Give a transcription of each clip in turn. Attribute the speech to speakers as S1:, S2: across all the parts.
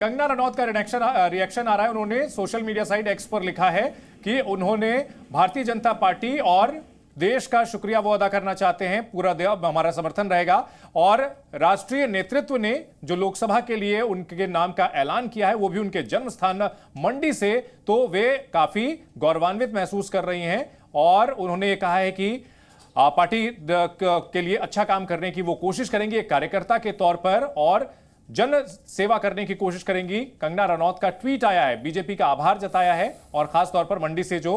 S1: कंगना रनौत का रिएक्शन आ रहा है। उन्होंने सोशल मीडिया साइट एक्स पर लिखा है कि उन्होंने भारतीय जनता पार्टी और देश का शुक्रिया वो अदा करना चाहते हैं, पूरा हमारा समर्थन रहेगा। और राष्ट्रीय नेतृत्व ने जो लोकसभा के लिए उनके नाम का ऐलान किया है वो भी उनके जन्म स्थान मंडी से, तो वे काफी गौरवान्वित महसूस कर रही हैं। और उन्होंने ये कहा है कि पार्टी के लिए अच्छा काम करने की वो कोशिश करेंगी एक कार्यकर्ता के तौर पर और जन सेवा करने की कोशिश करेंगी। कंगना रनौत का ट्वीट आया है, बीजेपी का आभार जताया है और खास तौर पर मंडी से जो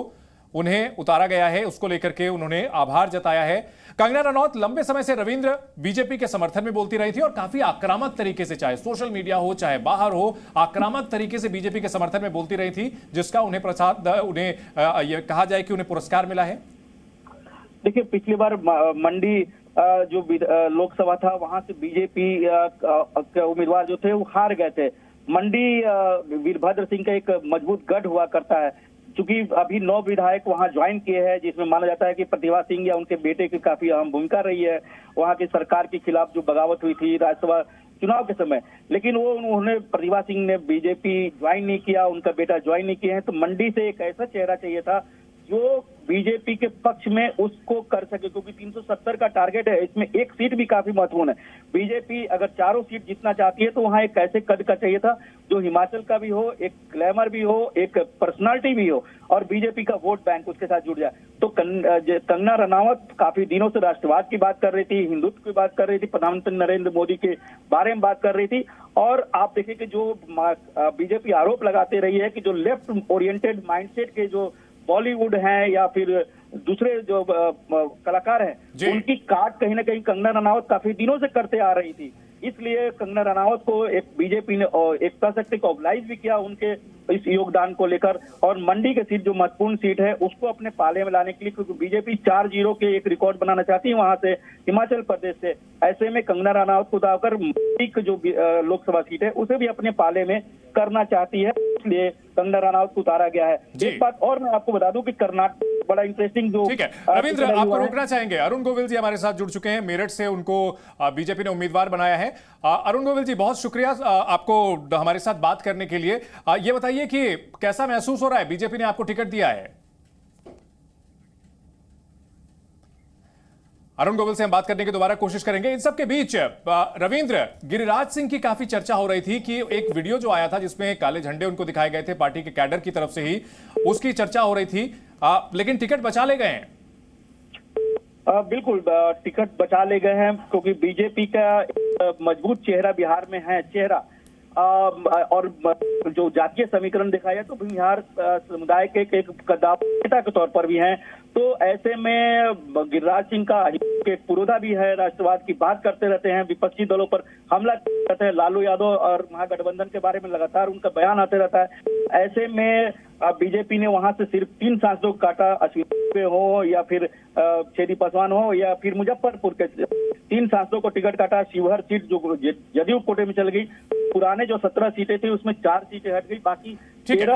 S1: उन्हें उतारा गया है उसको लेकर के उन्होंने आभार जताया है। कंगना रनौत लंबे समय से रविंद्र बीजेपी के समर्थन में बोलती रही थी और काफी आक्रामक तरीके से, चाहे सोशल मीडिया हो चाहे बाहर हो, आक्रामक तरीके से बीजेपी के समर्थन में बोलती रही थी, जिसका उन्हें यह कहा जाए कि उन्हें पुरस्कार मिला है।
S2: देखिए, पिछली बार मंडी जो लोकसभा था वहां से बीजेपी के उम्मीदवार जो थे वो हार गए थे। मंडी वीरभद्र सिंह का एक मजबूत गढ़ हुआ करता है। चूंकि अभी 9 विधायक वहां ज्वाइन किए हैं, जिसमें माना जाता है कि प्रतिभा सिंह या उनके बेटे की काफी अहम भूमिका रही है वहां की सरकार के खिलाफ जो बगावत हुई थी राज्यसभा चुनाव के समय। लेकिन उन्होंने प्रतिभा सिंह ने बीजेपी ज्वाइन नहीं किया, उनका बेटा ज्वाइन नहीं किया है। तो मंडी से एक ऐसा चेहरा चाहिए था जो बीजेपी के पक्ष में उसको कर सके, क्योंकि 370 का टारगेट है। इसमें एक सीट भी काफी महत्वपूर्ण है। बीजेपी अगर चारों सीट जीतना चाहती है तो वहां एक ऐसे कद का चाहिए था जो हिमाचल का भी हो, एक ग्लैमर भी हो, एक पर्सनालिटी भी हो और बीजेपी का वोट बैंक उसके साथ जुड़ जाए। तो कंगना रनावत काफी दिनों से राष्ट्रवाद की बात कर रही थी, हिंदुत्व की बात कर रही थी, प्रधानमंत्री नरेंद्र मोदी के बारे में बात कर रही थी। और आप देखिए कि जो बीजेपी आरोप लगाते रही है कि जो लेफ्ट ओरिएंटेड माइंडसेट के जो बॉलीवुड हैं या फिर दूसरे जो कलाकार हैं उनकी काट कहीं ना कहीं कंगना रनावत काफी दिनों से करते आ रही थी। इसलिए कंगना रनावत को एक बीजेपी ने एक कह सकते को ऑब्लाइज भी किया उनके इस योगदान को लेकर। और मंडी की सीट जो महत्वपूर्ण सीट है उसको अपने पाले में लाने के लिए, क्योंकि बीजेपी 4-0 के एक रिकॉर्ड बनाना चाहती है वहां से, हिमाचल प्रदेश से। ऐसे में कंगना रनावत को उतारकर मंडी की जो लोकसभा सीट है उसे भी अपने पाले में करना चाहती है, इसलिए कंगना रनावत को उतारा गया है। एक बात और मैं आपको बता दूं कि कर्नाटक बड़ा इंटरेस्टिंग जो,
S1: ठीक है रविंद्र, आपको रोकना चाहेंगे। अरुण गोविल जी हमारे साथ जुड़ चुके हैं, मेरठ से उनको बीजेपी ने उम्मीदवार बनाया है। अरुण गोविल जी, बहुत शुक्रिया आपको हमारे साथ बात करने के लिए। ये बताइए कि कैसा महसूस हो रहा है, बीजेपी ने आपको टिकट दिया है? अरुण गोविल से हम बात करने की दोबारा कोशिश करेंगे। इन सब के बीच रविंद्र, गिरिराज सिंह की काफी चर्चा हो रही थी कि एक वीडियो जो आया था जिसमें काले झंडे उनको दिखाए गए थे पार्टी के कैडर की तरफ से ही, उसकी चर्चा हो रही थी, लेकिन टिकट बचा ले गए हैं।
S2: बिल्कुल टिकट बचा ले गए हैं, क्योंकि बीजेपी का मजबूत चेहरा बिहार में है चेहरा। और जो जातीय समीकरण देखा जाए तो बिहार समुदाय के एक नेता के तौर पर भी हैं। तो ऐसे में गिरिराज सिंह का एक पुरोधा भी है, राष्ट्रवाद की बात करते रहते हैं, विपक्षी दलों पर हमला करते हैं, लालू यादव और महागठबंधन के बारे में लगातार उनका बयान आते रहता है। ऐसे में बीजेपी ने वहां से सिर्फ 3 सांसदों को काटा, अश्विनी हो या फिर छेदी पासवान हो या फिर मुजफ्फरपुर के 3 सांसदों को टिकट काटा। शिवहर सीट जो जदयू कोटे में चल गई, पुराने जो 17 सीटें थी उसमें 4 सीटें हट गई, बाकी 13।